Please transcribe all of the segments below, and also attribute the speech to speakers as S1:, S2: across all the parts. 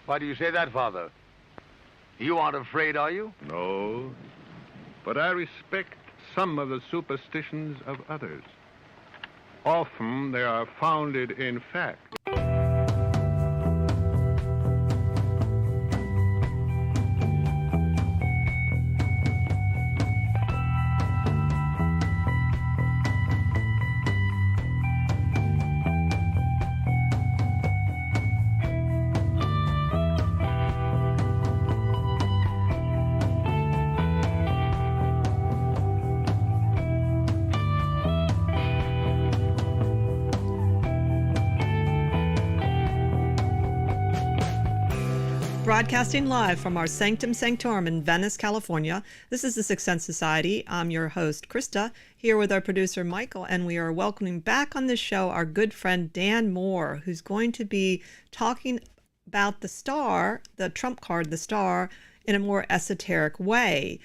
S1: Why do you say that, Father? You aren't afraid, are you?
S2: No, but I respect some of the superstitions of others. Often they are founded in fact.
S3: Broadcasting live from our Sanctum Sanctorum in Venice, California. This is the Sixth Sense Society. I'm your host, Krista, here with our producer, Michael, and we are welcoming back on the show our good friend, Dan Moore, who's going to be talking about the star, the trump card, the star, in a more esoteric way.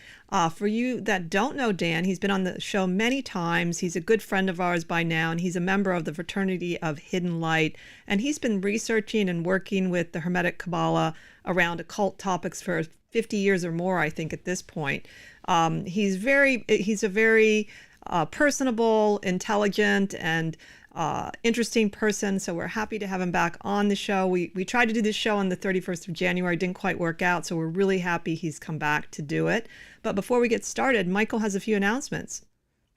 S3: For you that don't know Dan, he's been on the show many times. He's a good friend of ours by now, and he's a member of the Fraternity of Hidden Light. And he's been researching and working with the Hermetic Kabbalah around occult topics for 50 years or more, I think, at this point. He's a very personable, intelligent, and interesting person, so we're happy to have him back on the show. We tried to do this show on the 31st of January, didn't quite work out, so we're really happy he's come back to do it. But before we get started, Michael has a few announcements.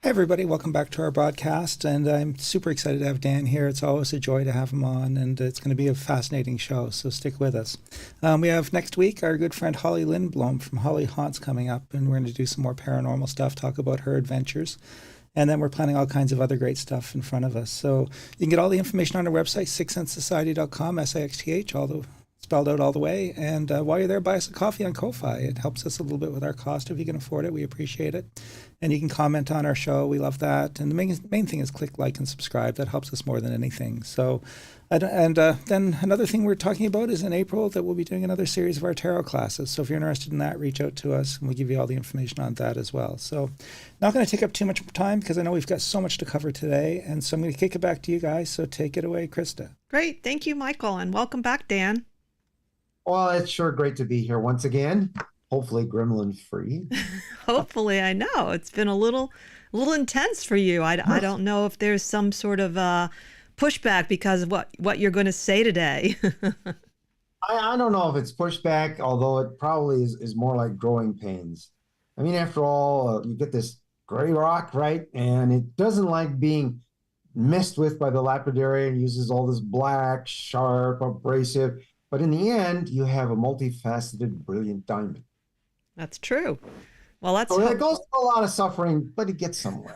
S4: Hey everybody, welcome back to our broadcast, and I'm super excited to have Dan here. It's always a joy to have him on, and it's going to be a fascinating show, so stick with us. We have next week our good friend Holly Lindblom from Holly Haunts coming up, and we're going to do some more paranormal stuff, talk about her adventures. And then we're planning all kinds of other great stuff in front of us. So you can get all the information on our website, sixthsensesociety.com, SIXTH, spelled out all the way. And while you're there, buy us a coffee on Ko-Fi. It helps us a little bit with our cost. If you can afford it, we appreciate it. And you can comment on our show. We love that. And the main thing is click like and subscribe. That helps us more than anything. So, then another thing we're talking about is in April that we'll be doing another series of our tarot classes. So if you're interested in that, reach out to us and we'll give you all the information on that as well. So not going to take up too much time because I know we've got so much to cover today. And so I'm going to kick it back to you guys. So take it away, Krista.
S3: Great. Thank you, Michael. And welcome back, Dan.
S5: Well, it's sure great to be here once again. Hopefully gremlin free.
S3: Hopefully, I know. It's been a little intense for you. I don't know if there's some sort of pushback because of what you're going to say today.
S5: I don't know if it's pushback, although it probably is more like growing pains. I mean, after all, you get this gray rock, right? And it doesn't like being messed with by the lapidarian, uses all this black, sharp, abrasive. But in the end, you have a multifaceted, brilliant diamond.
S3: That's true. Well, that's
S5: so it goes through a lot of suffering, but it gets somewhere.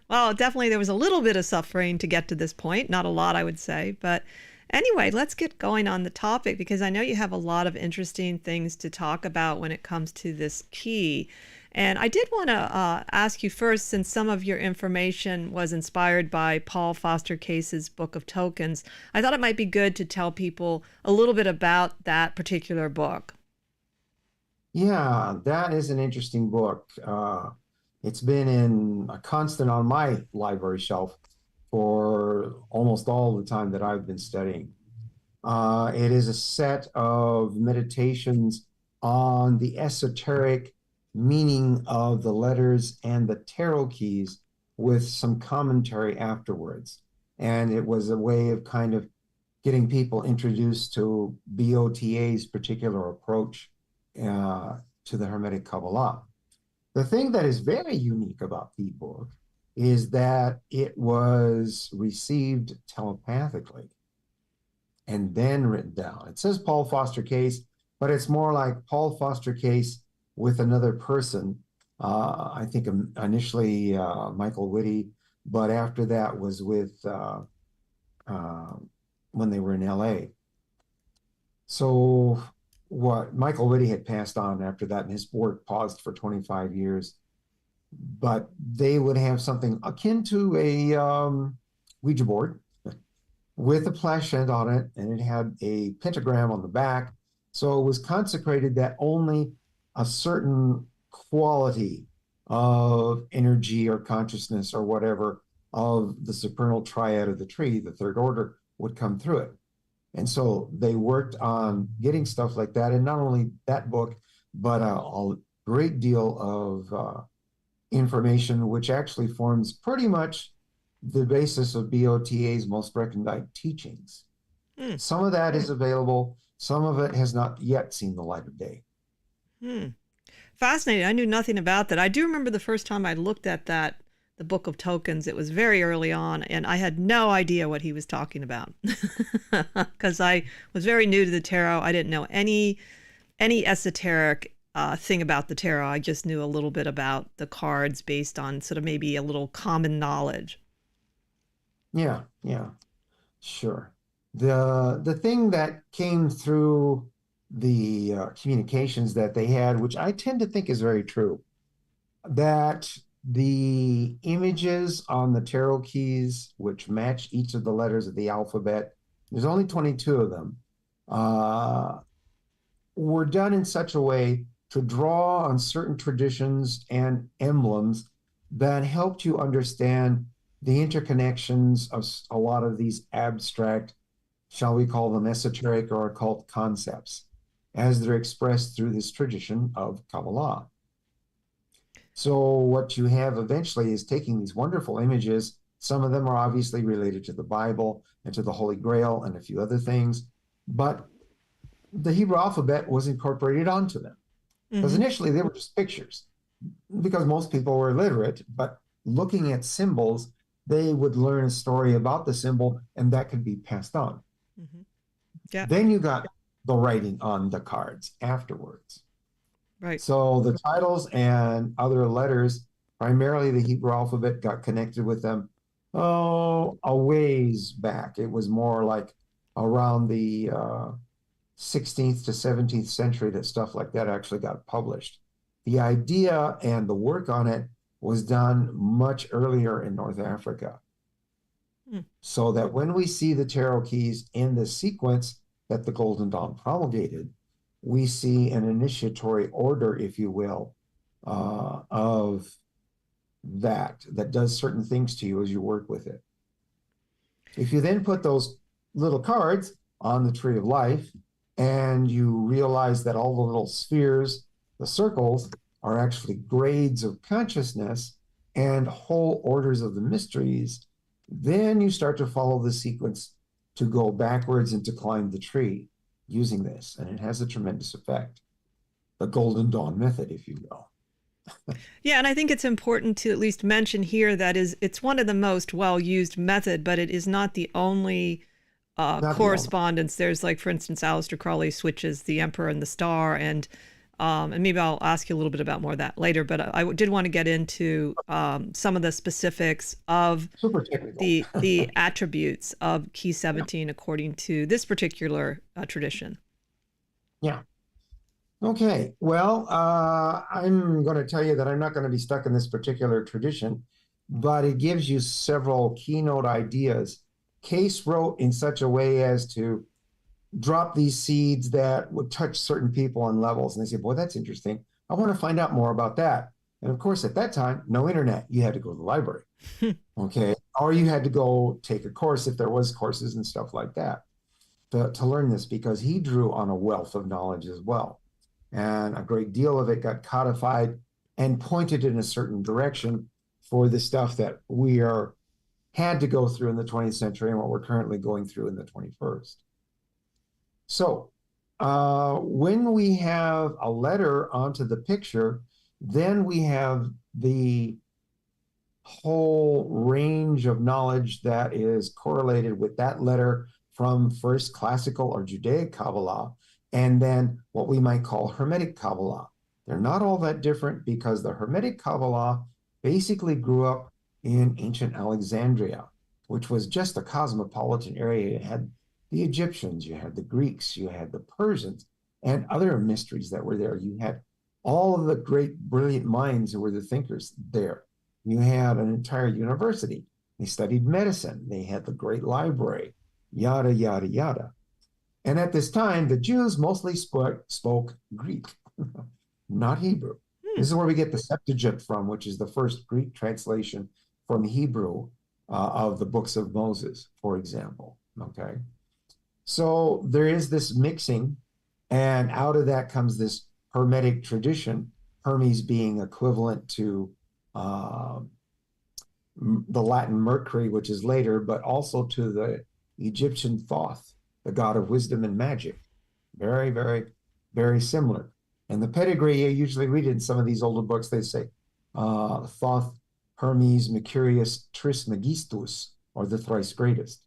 S3: Well, definitely there was a little bit of suffering to get to this point. Not a lot, I would say. But anyway, let's get going on the topic because I know you have a lot of interesting things to talk about when it comes to this key. And I did want to ask you first, since some of your information was inspired by Paul Foster Case's Book of Tokens, I thought it might be good to tell people a little bit about that particular book.
S5: Yeah, that is an interesting book. It's been in a constant on my library shelf for almost all the time that I've been studying. It is a set of meditations on the esoteric meaning of the letters and the tarot keys with some commentary afterwards. And it was a way of kind of getting people introduced to BOTA's particular approach to the Hermetic Kabbalah. The thing that is very unique about the book is that it was received telepathically and then written down. It says Paul Foster Case, but it's more like Paul Foster Case with another person. I think initially Michael Whitty, but after that was with when they were in LA. So what Michael Whitty had passed on after that, and his work paused for 25 years. But they would have something akin to a Ouija board with a planchette on it, and it had a pentagram on the back. So it was consecrated that only a certain quality of energy or consciousness or whatever of the supernal triad of the tree, the third order, would come through it. And so they worked on getting stuff like that. And not only that book, but a great deal of information, which actually forms pretty much the basis of BOTA's most recognized teachings.
S3: Hmm.
S5: Some of that is available. Some of it has not yet seen the light of day.
S3: Hmm. Fascinating. I knew nothing about that. I do remember the first time I looked at that, the Book of Tokens. It was very early on, and I had no idea what he was talking about because I was very new to the tarot. I didn't know any esoteric thing about the tarot. I just knew a little bit about the cards based on sort of maybe a little common knowledge.
S5: Yeah, sure. The thing that came through the communications that they had, which I tend to think is very true, that the images on the tarot keys, which match each of the letters of the alphabet, there's only 22 of them, were done in such a way to draw on certain traditions and emblems that helped you understand the interconnections of a lot of these abstract, shall we call them esoteric or occult concepts, as they're expressed through this tradition of Kabbalah. So what you have eventually is taking these wonderful images. Some of them are obviously related to the Bible and to the Holy Grail and a few other things, but the Hebrew alphabet was incorporated onto them. Because initially they were just pictures, because most people were illiterate, but looking at symbols, they would learn a story about the symbol, and that could be passed on.
S3: Yeah.
S5: Then you got the writing on the cards afterwards.
S3: Right.
S5: So the titles and other letters, primarily the Hebrew alphabet, got connected with them a ways back. It was more like around the 16th to 17th century that stuff like that actually got published. The idea and the work on it was done much earlier in North Africa. So that when we see the tarot keys in the sequence that the Golden Dawn promulgated, we see an initiatory order, if you will, of that does certain things to you as you work with it. If you then put those little cards on the Tree of Life, and you realize that all the little spheres, the circles, are actually grades of consciousness and whole orders of the mysteries, then you start to follow the sequence to go backwards and to climb the tree using this, and it has a tremendous effect. The Golden Dawn method, if you will.
S3: Yeah, and I think it's important to at least mention here that it's one of the most well-used method, but it is not the only correspondence. There's, like, for instance, Aleister Crowley switches the Emperor and the Star, and maybe I'll ask you a little bit about more of that later, but I did want to get into some of the specifics of the attributes of Key 17 according to this particular tradition.
S5: Yeah. Okay. Well, I'm going to tell you that I'm not going to be stuck in this particular tradition, but it gives you several keynote ideas. Case wrote in such a way as to drop these seeds that would touch certain people on levels. And they say, boy, that's interesting. I want to find out more about that. And of course, at that time, no internet. You had to go to the library. Okay. Or you had to go take a course if there was courses and stuff like that to learn this, because he drew on a wealth of knowledge as well. And a great deal of it got codified and pointed in a certain direction for the stuff that we had to go through in the 20th century and what we're currently going through in the 21st. So when we have a letter onto the picture, then we have the whole range of knowledge that is correlated with that letter from first classical or Judaic Kabbalah, and then what we might call Hermetic Kabbalah. They're not all that different, because the Hermetic Kabbalah basically grew up in ancient Alexandria, which was just a cosmopolitan area. It had the Egyptians, you had the Greeks, you had the Persians, and other mysteries that were there. You had all of the great, brilliant minds who were the thinkers there. You had an entire university. They studied medicine. They had the great library, yada, yada, yada. And at this time, the Jews mostly spoke Greek, not Hebrew. This is where we get the Septuagint from, which is the first Greek translation from Hebrew of the books of Moses, for example. Okay. So there is this mixing, and out of that comes this Hermetic tradition, Hermes being equivalent to uh, the Latin Mercury, which is later, but also to the Egyptian Thoth, the god of wisdom and magic. Very, very, very similar. And the pedigree, you usually read it in some of these older books, they say Thoth, Hermes, Mercurius, Trismegistus, or the thrice greatest.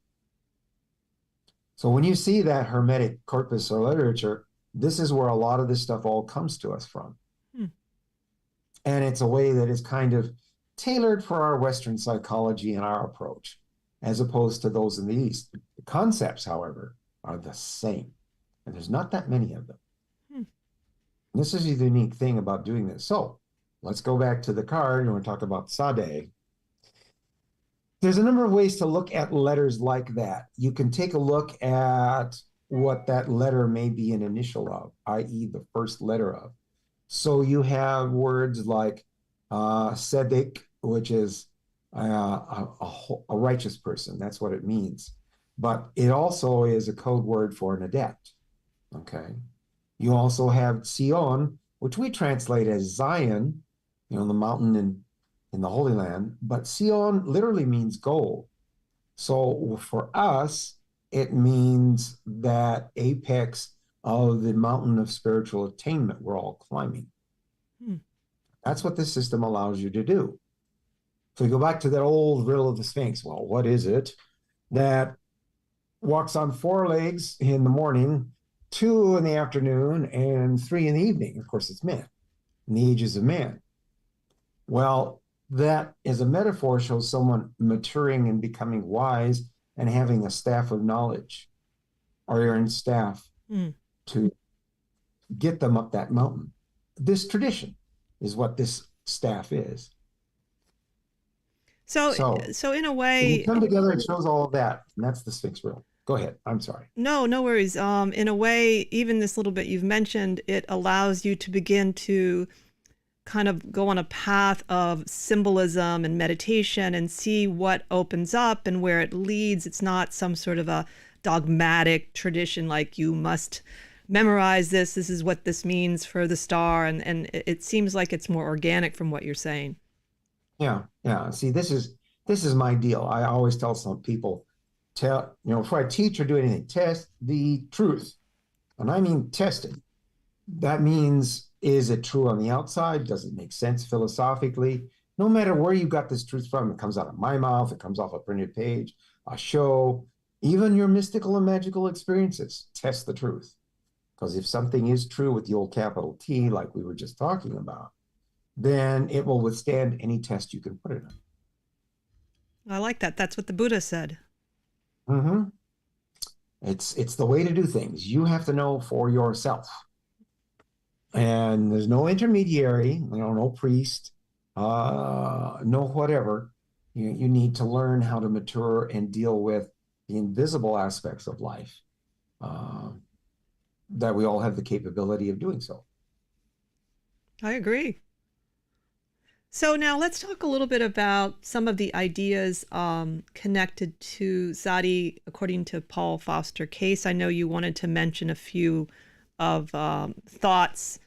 S5: So when you see that Hermetic corpus or literature, this is where a lot of this stuff all comes to us from. And it's a way that is kind of tailored for our Western psychology and our approach, as opposed to those in the East. The concepts, however, are the same, and there's not that many of them. This is the unique thing about doing this. So let's go back to the card, and we'll talk about Sade. There's a number of ways to look at letters like that. You can take a look at what that letter may be an initial of, i.e. the first letter of. So you have words like Sedek, which is a righteous person. That's what it means. But it also is a code word for an adept. Okay. You also have Sion, which we translate as Zion, the mountain in the Holy Land. But Sion literally means goal. So for us, it means that apex of the mountain of spiritual attainment we're all climbing. That's what this system allows you to do. So you go back to that old riddle of the Sphinx. Well, what is it that walks on 4 legs in the morning, 2 in the afternoon, and 3 in the evening? Of course, it's man, in the ages of man. Well, that as a metaphor shows someone maturing and becoming wise and having a staff of knowledge, or your own staff to get them up that mountain. This tradition is what this staff is.
S3: So in a way,
S5: when we come together, it shows all of that, and that's the Sphinx riddle. Go ahead. I'm sorry.
S3: No worries. In a way, even this little bit you've mentioned, it allows you to begin to kind of go on a path of symbolism and meditation and see what opens up and where it leads. It's not some sort of a dogmatic tradition like you must memorize this is what this means for the star, and it seems like it's more organic from what you're saying.
S5: Yeah. See, this is my deal. I always tell some people, before I teach or do anything, test the truth. And I mean tested. That means, is it true on the outside? Does it make sense philosophically? No matter where you got this truth from, it comes out of my mouth, it comes off a printed page, a show, even your mystical and magical experiences, test the truth. Because if something is true with the old capital T, like we were just talking about, then it will withstand any test you can put it on.
S3: I like that. That's what the Buddha said.
S5: It's the way to do things. You have to know for yourself. And there's no intermediary, no priest, no whatever. You need to learn how to mature and deal with the invisible aspects of life. That we all have the capability of doing so.
S3: I agree. So now let's talk a little bit about some of the ideas connected to Sadi according to Paul Foster Case. I know you wanted to mention a few of thoughts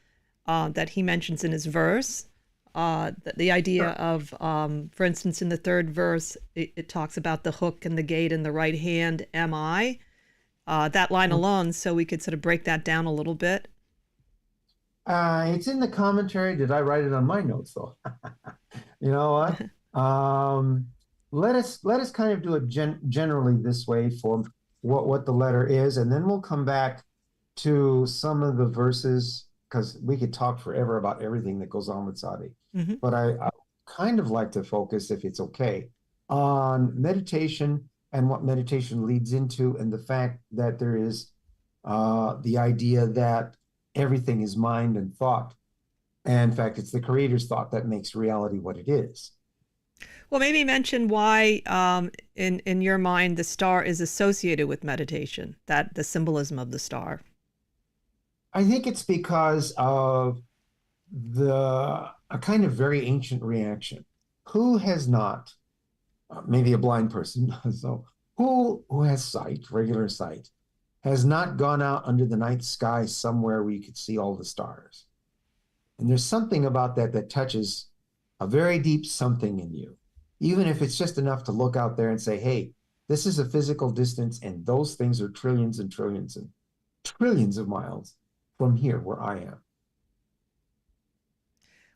S3: that he mentions in his verse. The idea of, for instance, in the 3rd verse, it talks about the hook and the gate in the right hand, am I? That line alone, so we could sort of break that down a little bit.
S5: It's in the commentary. Did I write it on my notes though? You know what? Let us kind of do it generally this way for what the letter is, and then we'll come back to some of the verses, because we could talk forever about everything that goes on with Sadi. But I kind of like to focus, if it's okay, on meditation and what meditation leads into, and the fact that there is the idea that everything is mind and thought. And in fact, it's the creator's thought that makes reality what it is.
S3: Well, maybe mention why, in your mind, the star is associated with meditation, that the symbolism of the star.
S5: I think it's because of a kind of very ancient reaction. Who has not, maybe a blind person, so who has sight, regular sight, has not gone out under the night sky somewhere where you could see all the stars. And there's something about that that touches a very deep something in you, even if it's just enough to look out there and say, hey, this is a physical distance, and those things are trillions and trillions and trillions of miles from here where I am.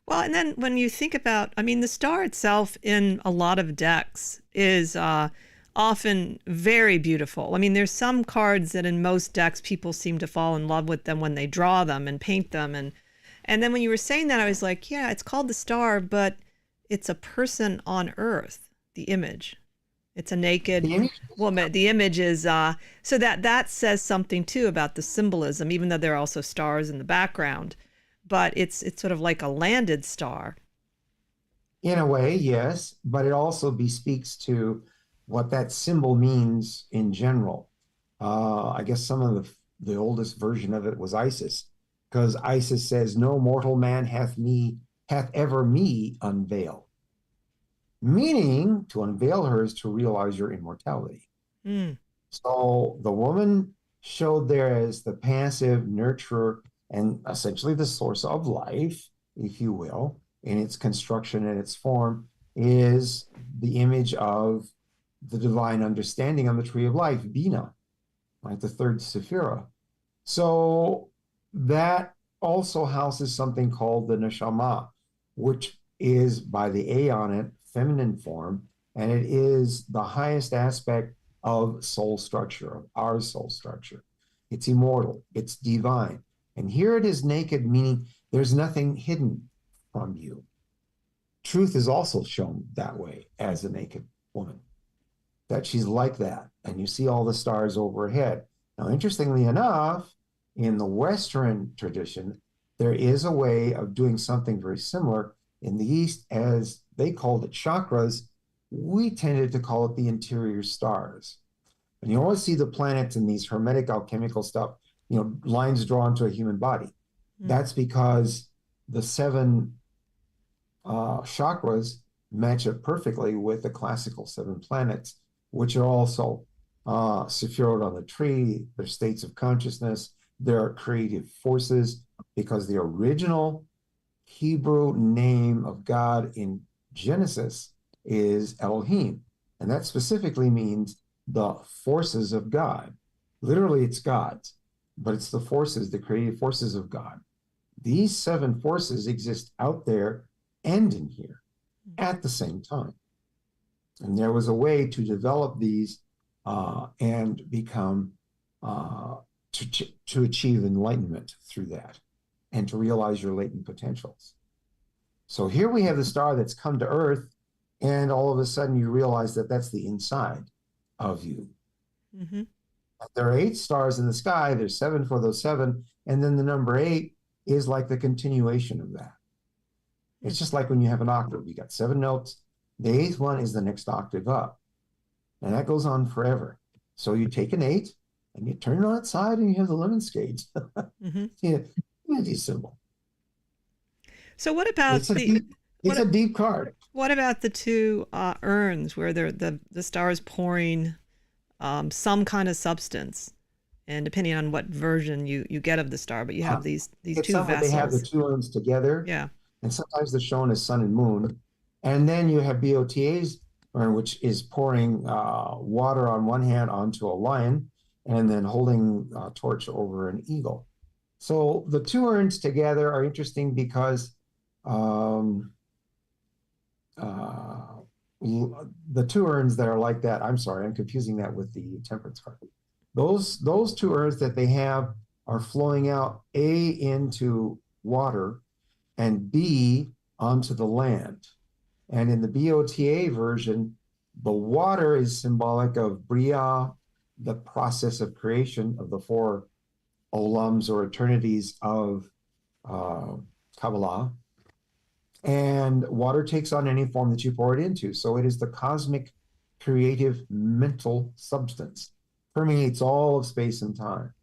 S3: Well, and then when you think about, I mean, the star itself in a lot of decks is often very beautiful. I mean, there's some cards that in most decks people seem to fall in love with them when they draw them and paint them. And then when you were saying that, I was like, yeah, it's called the star, but it's a person on Earth, the image. It's a naked woman. The image is, so that says something too about the symbolism, even though there are also stars in the background. But it's sort of like a landed star.
S5: In a way, yes, but it also bespeaks to what that symbol means in general. I guess some of the oldest version of it was Isis, because Isis says, "No mortal man hath ever me unveiled." Meaning, to unveil her is to realize your immortality.
S3: Mm.
S5: So the woman showed there as the passive nurturer and essentially the source of life, if you will, in its construction and its form, is the image of the divine understanding on the tree of life, Bina, right, the third Sephira. So that also houses something called the neshama, which is, by the A on it, feminine form, and it is the highest aspect of soul structure, of our soul structure. It's immortal, it's divine. And here it is naked, meaning there's nothing hidden from you. Truth is also shown that way as a naked woman, that she's like that. And you see all the stars overhead. Now, interestingly enough, in the Western tradition, there is a way of doing something very similar. In the East, as they called it chakras, we tended to call it the interior stars. And you always see the planets in these Hermetic alchemical stuff, lines drawn to a human body. That's because the 7 chakras match up perfectly with the classical 7 planets, which are also sephirot on the tree. They're states of consciousness. There are creative forces, because the original Hebrew name of God in Genesis is Elohim. And that specifically means the forces of God. Literally, it's God's, but it's the forces, the creative forces of God. These 7 forces exist out there and in here at the same time. And there was a way to develop these and become, to achieve enlightenment through that and to realize your latent potentials. So here we have the star that's come to Earth, and all of a sudden you realize that that's the inside of you.
S3: Mm-hmm.
S5: There are 8 stars in the sky. There's 7 for those 7. And then the number 8 is like the continuation of that. It's just like when you have an octave. You got 7 notes. The 8th one is the next octave up. And that goes on forever. So you take an 8 and you turn it on its side and you have the lemon scales.
S3: Mm-hmm.
S5: Yeah, it's a symbol.
S3: So what about
S5: it's a deep card.
S3: What about the 2 urns where the star is pouring some kind of substance, and depending on what version you get of the star, but you have these 2 vessels.
S5: They have the 2 urns together.
S3: Yeah.
S5: And sometimes they're shown as sun and moon. And then you have BOTA's urn, which is pouring water on one hand onto a lion and then holding a torch over an eagle. So the 2 urns together are interesting because the 2 urns that are like that, I'm sorry, I'm confusing that with the temperance card. Those 2 urns that they have are flowing out, A, into water, and B, onto the land. And in the BOTA version, the water is symbolic of Bria, the process of creation of the 4 olams or eternities of Kabbalah. And water takes on any form that you pour it into. So it is the cosmic, creative, mental substance. Permeates all of space and time.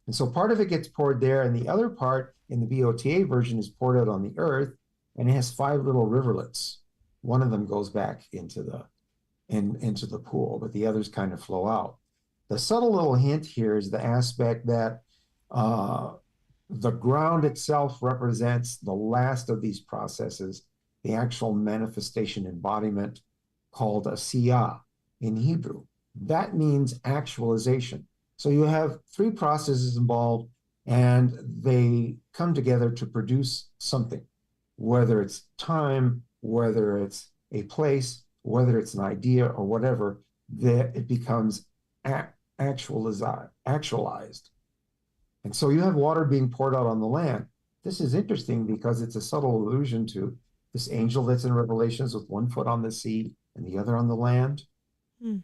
S5: And so part of it gets poured there, and the other part in the BOTA version is poured out on the earth, and it has 5 little riverlets. One of them goes back into the pool, but the others kind of flow out. The subtle little hint here is the aspect that the ground itself represents the last of these processes, the actual manifestation embodiment called a siyah in Hebrew. That means actualization. So you have three processes involved, and they come together to produce something, whether it's time, whether it's a place, whether it's an idea or whatever, that it becomes actualized. And so you have water being poured out on the land. This is interesting because it's a subtle allusion to this angel that's in Revelations with one foot on the sea and the other on the land. And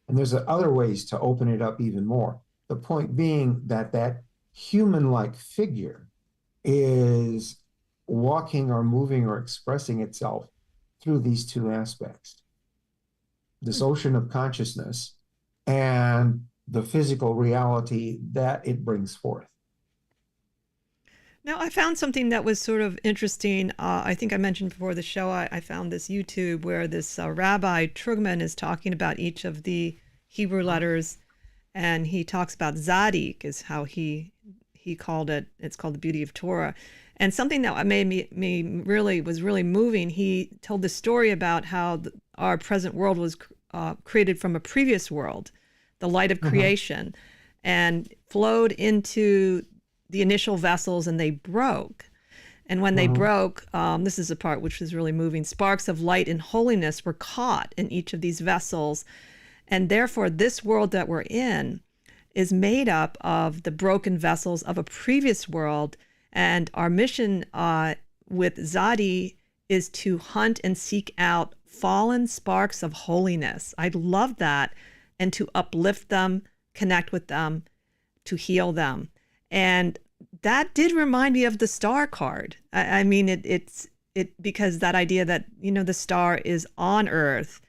S5: there's other ways to open it up even more. The point being that that human-like figure is walking or moving or expressing itself through these two aspects. This ocean of consciousness and the physical reality that it brings forth.
S3: Now, I found something that was sort of interesting. I think I mentioned before the show, I found this YouTube where this Rabbi Trugman is talking about each of the Hebrew letters, and he talks about Zadik is how he called it. It's called the beauty of Torah. And something that made me really moving, he told the story about how our present world was created from a previous world, the light of creation, and flowed into the initial vessels, and they broke. And when they broke, this is a part which was really moving, sparks of light and holiness were caught in each of these vessels. And therefore, this world that we're in is made up of the broken vessels of a previous world. And our mission with Zadi is to hunt and seek out fallen sparks of holiness. I love that. And to uplift them, connect with them, to heal them. And that did remind me of the star card. I mean, it's because that idea that, you know, the star is on Earth,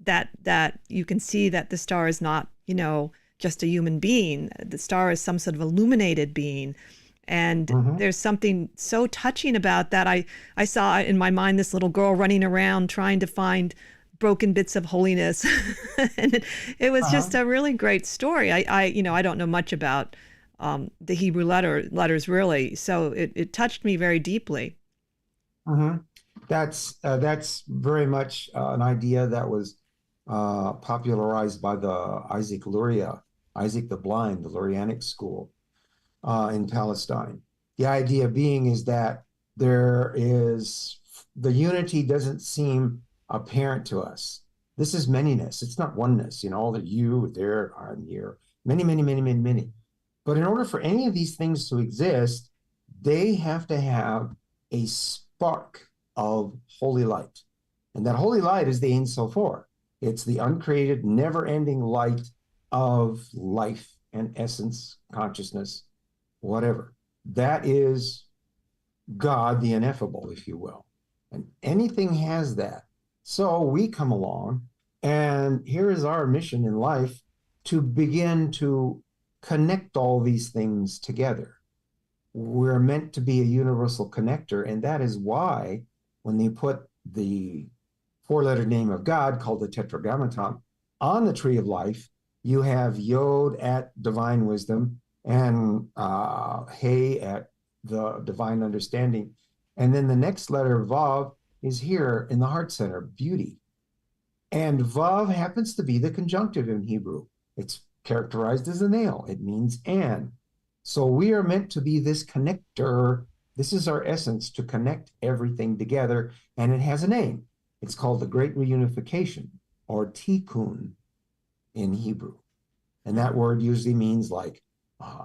S3: that you can see that the star is not, you know, just a human being. The star is some sort of illuminated being. And there's something so touching about that. I saw in my mind this little girl running around trying to find broken bits of holiness. And it was just a really great story. I don't know much about the Hebrew letters really, so it touched me very deeply.
S5: That's very much an idea that was popularized by the Isaac the Blind, the Lurianic school in Palestine. The idea being is that the unity doesn't seem apparent to us. This is manyness. It's not oneness, you know, that you, there, I'm here. Many, many, many, many, many. But in order for any of these things to exist, they have to have a spark of holy light. And that holy light is the Ein Sofer. It's the uncreated, never-ending light of life and essence, consciousness, whatever. That is God, the ineffable, if you will. And anything has that. So we come along, and here is our mission in life, to begin to connect all these things together. We're meant to be a universal connector, and that is why when they put the four-letter name of God, called the Tetragrammaton, on the tree of life, you have Yod at divine wisdom and He at the divine understanding. And then the next letter, Vav, is here in the heart center, beauty. And Vav happens to be the conjunctive in Hebrew. It's characterized as a nail. It means and. So we are meant to be this connector. This is our essence, to connect everything together. And it has a name. It's called the Great Reunification, or Tikkun in Hebrew. And that word usually means like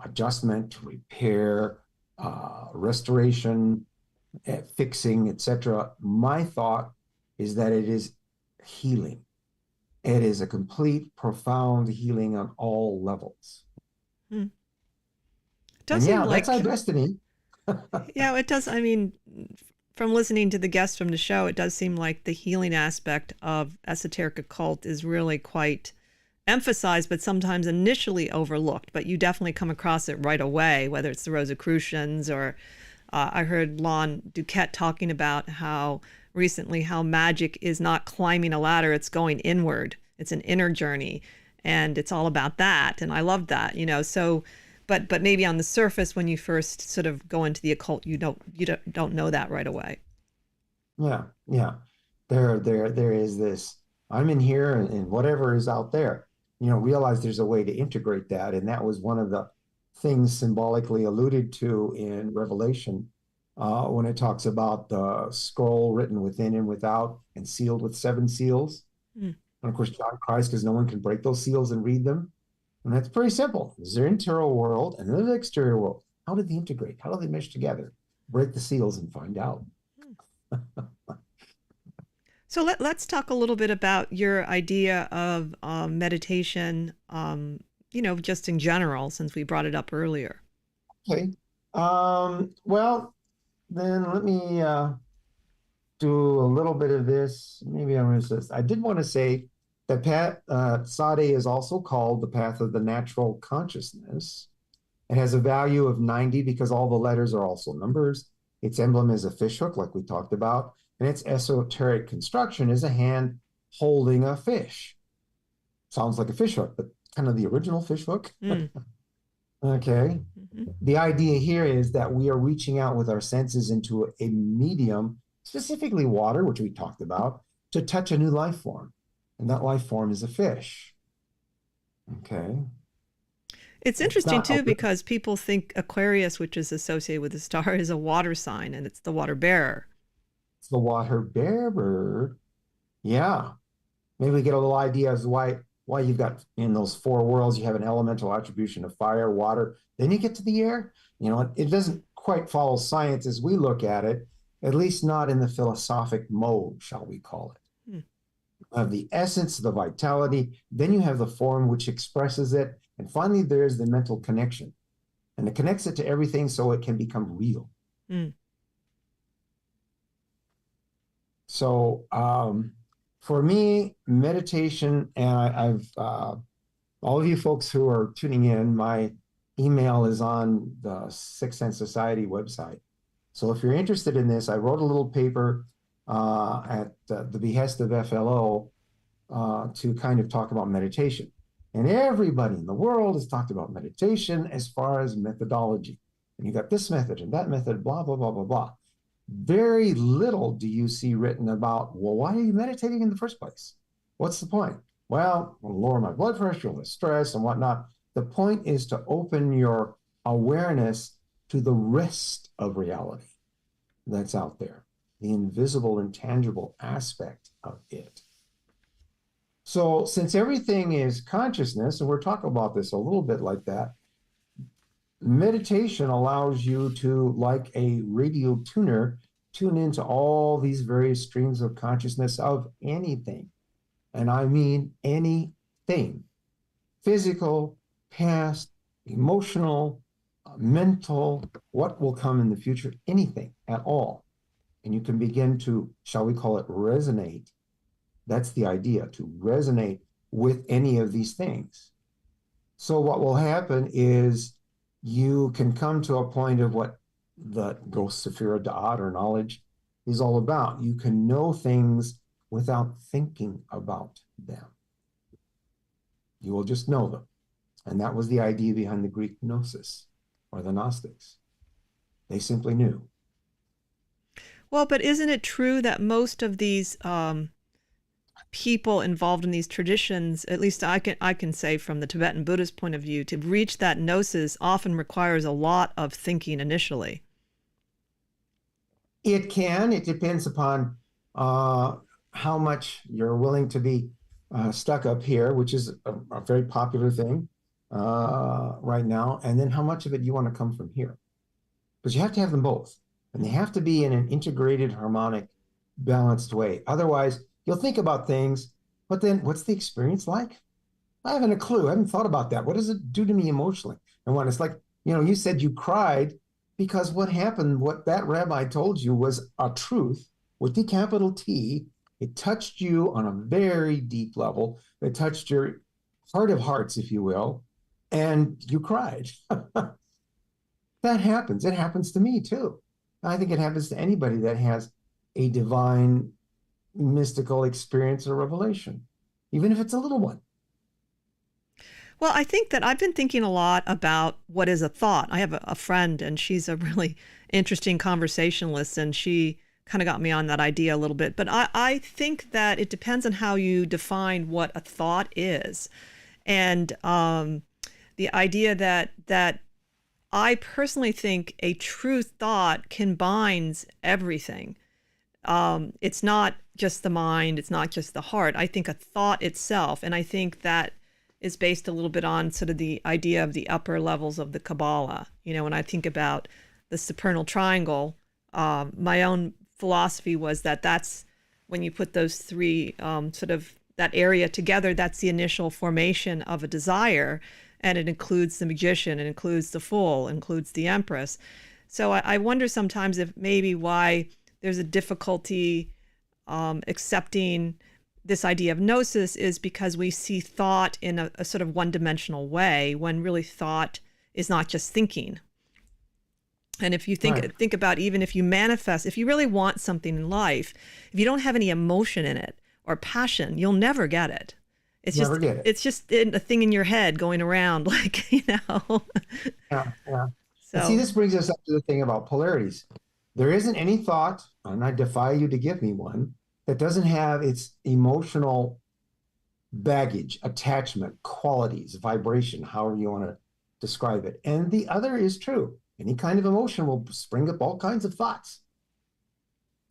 S5: adjustment, repair, restoration, fixing, etc. My thought is that it is healing. It is a complete, profound healing on all levels.
S3: It
S5: And
S3: does seem
S5: that's our destiny.
S3: Yeah, it does. I mean, from listening to the guests from the show, it does seem like the healing aspect of esoteric occult is really quite emphasized, but sometimes initially overlooked. But you definitely come across it right away, whether it's the Rosicrucians or I heard Lon Duquette talking about how magic is not climbing a ladder, it's going inward. It's an inner journey. and it's all about that. And I love that, you know. So, but maybe on the surface, when you first sort of go into the occult, you don't know that right away.
S5: Yeah, yeah. There is this. I'm in here, and whatever is out there. Realize there's a way to integrate that, and that was one of the things symbolically alluded to in Revelation, when it talks about the scroll written within and without and sealed with 7 seals. And of course, John cries because no one can break those seals and read them. And that's pretty simple. There's their interior world and there's the exterior world. How do they integrate? How do they mesh together? Break the seals and find out.
S3: So let's talk a little bit about your idea of meditation, just in general, since we brought it up earlier.
S5: Okay. Well, then let me do a little bit of this. Maybe I'm going to say, I did want to say that Sade is also called the path of the natural consciousness. It has a value of 90 because all the letters are also numbers. Its emblem is a fishhook, like we talked about. And its esoteric construction is a hand holding a fish. Sounds like a fishhook, but kind of the original fishhook. Okay. The idea here is that we are reaching out with our senses into a medium, specifically water, which we talked about, to touch a new life form. And that life form is a fish. Okay.
S3: It's interesting, too, because people think Aquarius, which is associated with the star, is a water sign, and it's the water bearer.
S5: It's the water bearer. Yeah. Maybe we get a little idea as to why you've got in those 4 worlds, you have an elemental attribution of fire, water, then you get to the air. It doesn't quite follow science as we look at it, at least not in the philosophic mode, shall we call it. You have the essence, the vitality, then you have the form which expresses it, and finally there's the mental connection. And it connects it to everything so it can become real. So for me, meditation, and I've all of you folks who are tuning in, my email is on the Sixth Sense Society website. So if you're interested in this, I wrote a little paper at the behest of FLO to kind of talk about meditation. And everybody in the world has talked about meditation as far as methodology. And you got this method and that method, blah, blah, blah, blah, blah. Very little do you see written about, well, why are you meditating in the first place? What's the point? Well, I'll lower my blood pressure, less stress and whatnot. The point is to open your awareness to the rest of reality that's out there, the invisible, intangible aspect of it. So since everything is consciousness, and we're talking about this a little bit like that, meditation allows you to, like a radio tuner, tune into all these various streams of consciousness of anything. And I mean anything. Physical, past, emotional, mental, what will come in the future, anything at all. And you can begin to, shall we call it, resonate. That's the idea, to resonate with any of these things. So what will happen is you can come to a point of what the ghost Sephira Da'at, or knowledge, is all about. You can know things without thinking about them. You will just know them. And that was the idea behind the Greek gnosis, or the Gnostics. They simply knew.
S3: Well, but isn't it true that most of these people involved in these traditions, at least I can say from the Tibetan Buddhist point of view, to reach that gnosis often requires a lot of thinking initially?
S5: It can. It depends upon how much you're willing to be stuck up here, which is a very popular thing right now, and then how much of it you want to come from here. But you have to have them both, and they have to be in an integrated, harmonic, balanced way. Otherwise, you'll think about things, but then what's the experience like? I haven't a clue. I haven't thought about that. What does it do to me emotionally? And when it's like, you said you cried because what happened, what that rabbi told you was a truth with the capital T. It touched you on a very deep level. It touched your heart of hearts, if you will, and you cried. That happens. It happens to me too. I think it happens to anybody that has a divine mystical experience or revelation, even if it's a little one.
S3: Well, I think that I've been thinking a lot about what is a thought. I have a friend, and she's a really interesting conversationalist, and she kind of got me on that idea a little bit. But I think that it depends on how you define what a thought is. And the idea that I personally think a true thought combines everything. It's not just the mind, it's not just the heart. I think a thought itself, and I think that is based a little bit on sort of the idea of the upper levels of the Kabbalah. When I think about the supernal triangle, my own philosophy was that that's when you put those three sort of that area together, that's the initial formation of a desire. And it includes the magician, it includes the fool, it includes the empress. So I wonder sometimes if maybe why there's a difficulty accepting this idea of gnosis is because we see thought in a sort of one-dimensional way, when really thought is not just thinking. And if you think about, even if you manifest, if you really want something in life, if you don't have any emotion in it or passion, you'll never get it. It's just a thing in your head going around, like,
S5: Yeah.
S3: So,
S5: And see, this brings us up to the thing about polarities. There isn't any thought, and I defy you to give me one, that doesn't have its emotional baggage, attachment, qualities, vibration, however you want to describe it. And the other is true. Any kind of emotion will spring up all kinds of thoughts.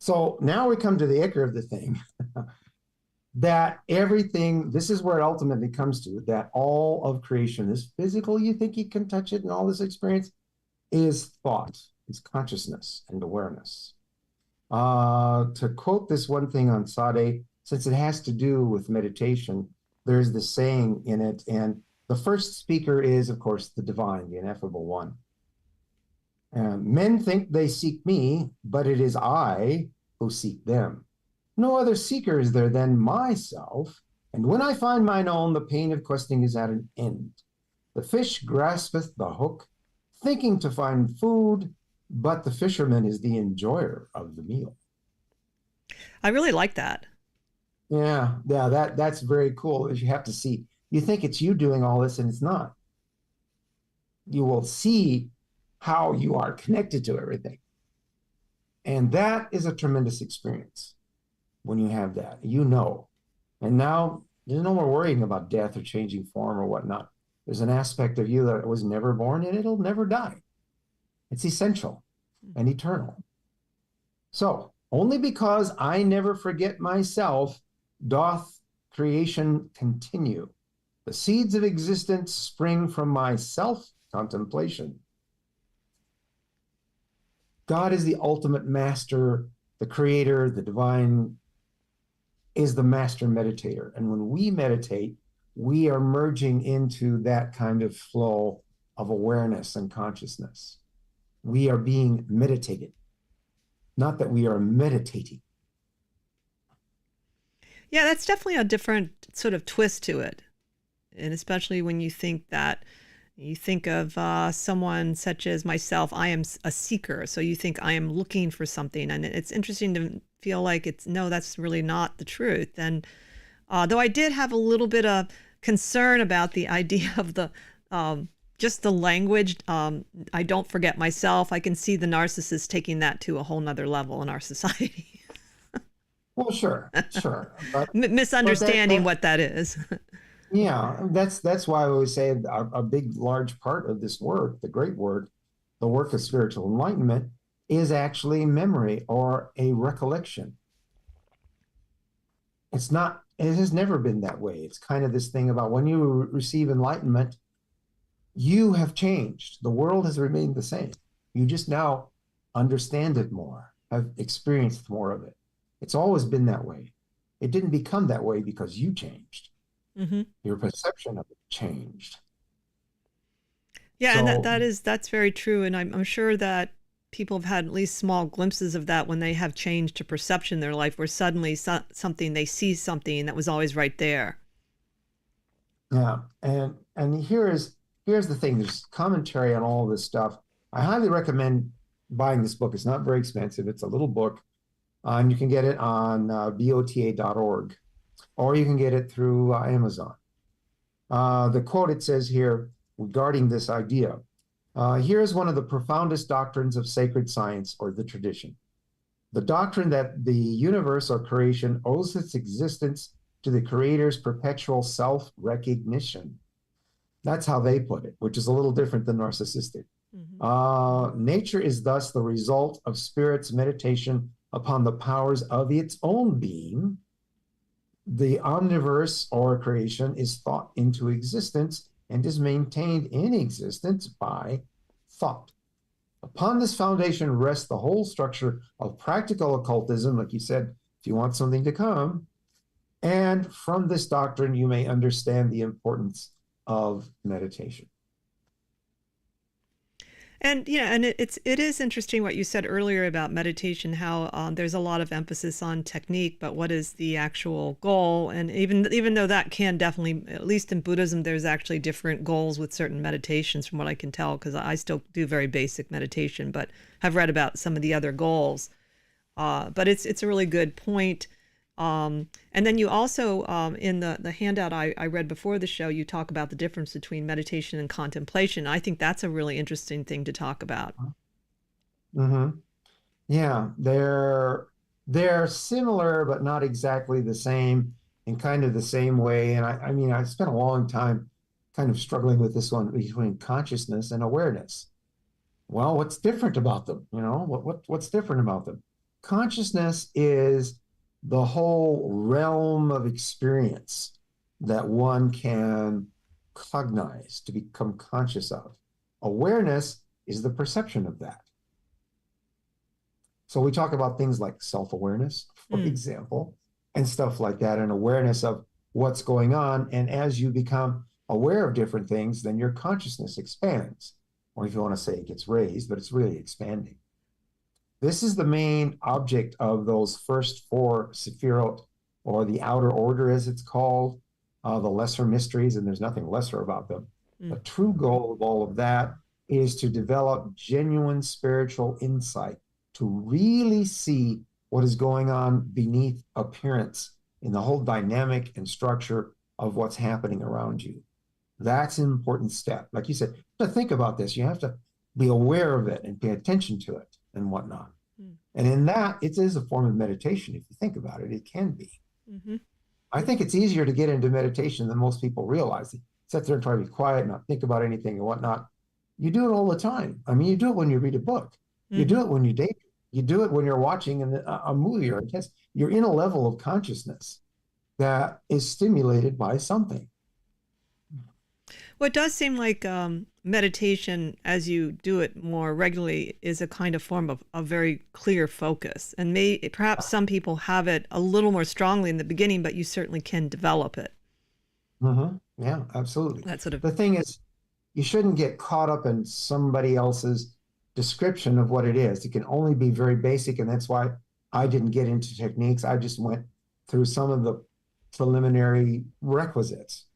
S5: So now we come to the ichor of the thing. That everything, this is where it ultimately comes to, that all of creation, this physical, you think you can touch it, and all this experience is thought, is consciousness and awareness. To quote this one thing on Sade, since it has to do with meditation, there's this saying in it, and the first speaker is, of course, the divine, the ineffable one. Men think they seek me, but it is I who seek them. No other seeker is there than myself, and when I find mine own, the pain of questing is at an end. The fish graspeth the hook, thinking to find food, but the fisherman is the enjoyer of the meal.
S3: I really like that.
S5: Yeah, that's very cool. As you have to see, you think it's you doing all this, and it's not. You will see how you are connected to everything. And that is a tremendous experience. When you have that, and now there's no more worrying about death or changing form or whatnot. There's an aspect of you that was never born, and it'll never die. It's essential and eternal. So only because I never forget myself doth creation continue. The seeds of existence spring from my self-contemplation. God is the ultimate master, the creator, the divine, is the master meditator. And when we meditate, we are merging into that kind of flow of awareness and consciousness. We are being meditated, not that we are meditating.
S3: Yeah, that's definitely a different sort of twist to it. And especially when you think of someone such as myself, I am a seeker. So you think I am looking for something. And it's interesting to feel like that's really not the truth. And though I did have a little bit of concern about the idea of the just the language, I don't forget myself. I can see the narcissist taking that to a whole nother level in our society.
S5: Well, sure. But,
S3: misunderstanding what that is.
S5: Yeah, that's why I always say a big, large part of this work, the great work, the work of spiritual enlightenment, is actually memory or a recollection. It has never been that way. It's kind of this thing about when you receive enlightenment, you have changed. The world has remained the same. You just now understand it more, have experienced more of it. It's always been that way. It didn't become that way because you changed. Mm-hmm. Your perception of it changed.
S3: Yeah, so, and that's very true. And I'm sure that people have had at least small glimpses of that when they have changed to perception in their life, where suddenly they see something that was always right there.
S5: Yeah, and here's the thing. There's commentary on all this stuff. I highly recommend buying this book. It's not very expensive. It's a little book, and you can get it on bota.org, or you can get it through Amazon. The quote it says here regarding this idea, here is one of the profoundest doctrines of sacred science or the tradition. The doctrine that the universe or creation owes its existence to the creator's perpetual self-recognition. That's how they put it, which is a little different than narcissistic. Nature is thus the result of spirit's meditation upon the powers of its own being. The omniverse or creation is thought into existence and is maintained in existence by thought. Upon this foundation rests the whole structure of practical occultism, like you said, if you want something to come. And from this doctrine, you may understand the importance of meditation.
S3: And and it is interesting what you said earlier about meditation, how there's a lot of emphasis on technique, but what is the actual goal? And even though that can definitely, at least in Buddhism, there's actually different goals with certain meditations, from what I can tell, because I still do very basic meditation, but have read about some of the other goals. But it's a really good point. And then you also, in the handout I read before the show, you talk about the difference between meditation and contemplation. I think that's a really interesting thing to talk about.
S5: Yeah, they're similar, but not exactly the same in kind of the same way. And I mean, I spent a long time kind of struggling with this one between consciousness and awareness. Well, what's different about them? What's different about them? Consciousness is the whole realm of experience that one can cognize, to become conscious of. Awareness is the perception of that. So we talk about things like self-awareness, for example, and stuff like that, and awareness of what's going on. And as you become aware of different things, then your consciousness expands. Or if you want to say it gets raised, but it's really expanding. This is the main object of those first four sephirot, or the outer order as it's called, the lesser mysteries, and there's nothing lesser about them. The true goal of all of that is to develop genuine spiritual insight, to really see what is going on beneath appearance in the whole dynamic and structure of what's happening around you. That's an important step. Like you said, you have to think about this. You have to be aware of it and pay attention to it and whatnot. And in that, it is a form of meditation. If you think about it, it can be. I think it's easier to get into meditation than most people realize. They sit there and try to be quiet, not think about anything and whatnot. You do it all the time. I mean, you do it when you read a book. You do it when you date. You do it when you're watching a movie or a test. You're in a level of consciousness that is stimulated by something.
S3: Well, it does seem like meditation, as you do it more regularly, is a kind of form of a very clear focus. And perhaps some people have it a little more strongly in the beginning, but you certainly can develop it.
S5: Yeah, absolutely.
S3: That sort of...
S5: The thing is, you shouldn't get caught up in somebody else's description of what it is. It can only be very basic, and that's why I didn't get into techniques. I just went through some of the preliminary requisites,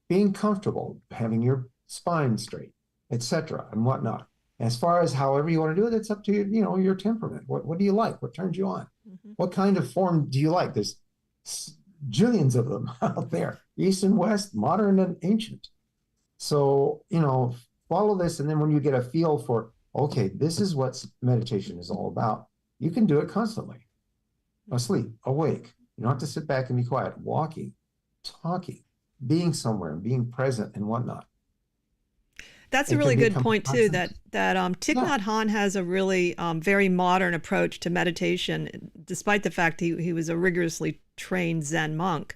S5: being comfortable, having your spine straight, etc., and whatnot. As far as however you want to do it, it's up to your temperament. What do you like? What turns you on? What kind of form do you like? There's jillions of them out there, East and West, modern and ancient. So, follow this, and then when you get a feel for, okay, this is what meditation is all about, you can do it constantly. Asleep, awake. You don't have to sit back and be quiet. Walking, talking, being somewhere, and being present and whatnot.
S3: That's a really good point too, that Thich Nhat Hanh has a really very modern approach to meditation, despite the fact he was a rigorously trained Zen monk.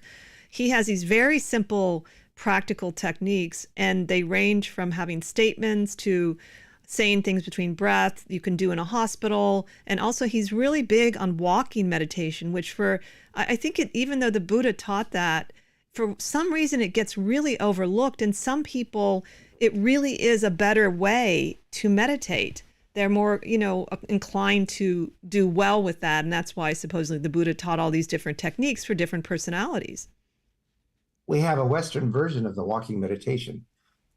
S3: He has these very simple practical techniques, and they range from having statements to saying things between breaths you can do in a hospital. And also he's really big on walking meditation, which I think even though the Buddha taught that, for some reason it gets really overlooked, and some people, it really is a better way to meditate. They're more, inclined to do well with that. And that's why supposedly the Buddha taught all these different techniques for different personalities.
S5: We have a Western version of the walking meditation,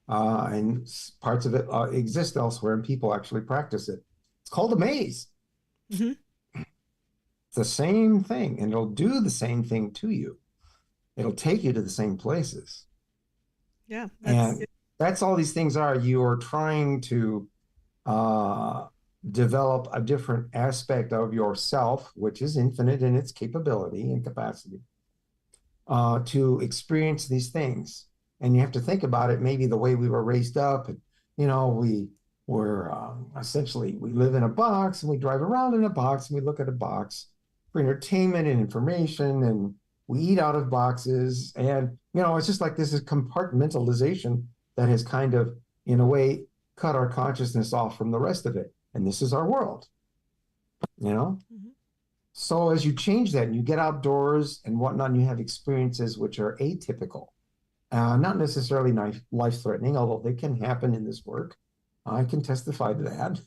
S5: and parts of it exist elsewhere, and people actually practice it. It's called a maze. It's the same thing, and it'll do the same thing to you. It'll take you to the same places.
S3: Yeah,
S5: And that's all these things are. You are trying to develop a different aspect of yourself, which is infinite in its capability and capacity, to experience these things. And you have to think about it, maybe the way we were raised up. And, we're essentially, we live in a box and we drive around in a box and we look at a box for entertainment and information, and we eat out of boxes. And, it's just like this is compartmentalization that has kind of, in a way, cut our consciousness off from the rest of it. And this is our world, Mm-hmm. So as you change that and you get outdoors and whatnot, and you have experiences which are atypical, not necessarily life-threatening, although they can happen in this work. I can testify to that.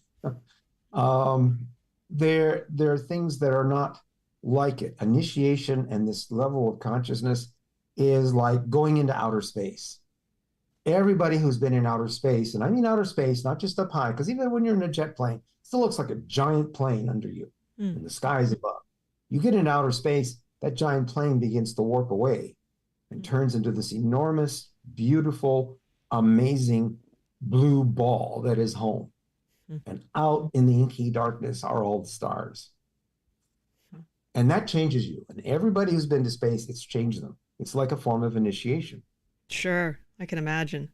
S5: There are things that are not like it. Initiation and this level of consciousness is like going into outer space. Everybody who's been in outer space, and I mean outer space, not just up high, because even when you're in a jet plane, it still looks like a giant plane under you, and the sky is above. You get in outer space, that giant plane begins to warp away and turns into this enormous, beautiful, amazing blue ball that is home. And out in the inky darkness are all the stars. And that changes you. And everybody who's been to space, it's changed them. It's like a form of initiation.
S3: Sure, I can imagine.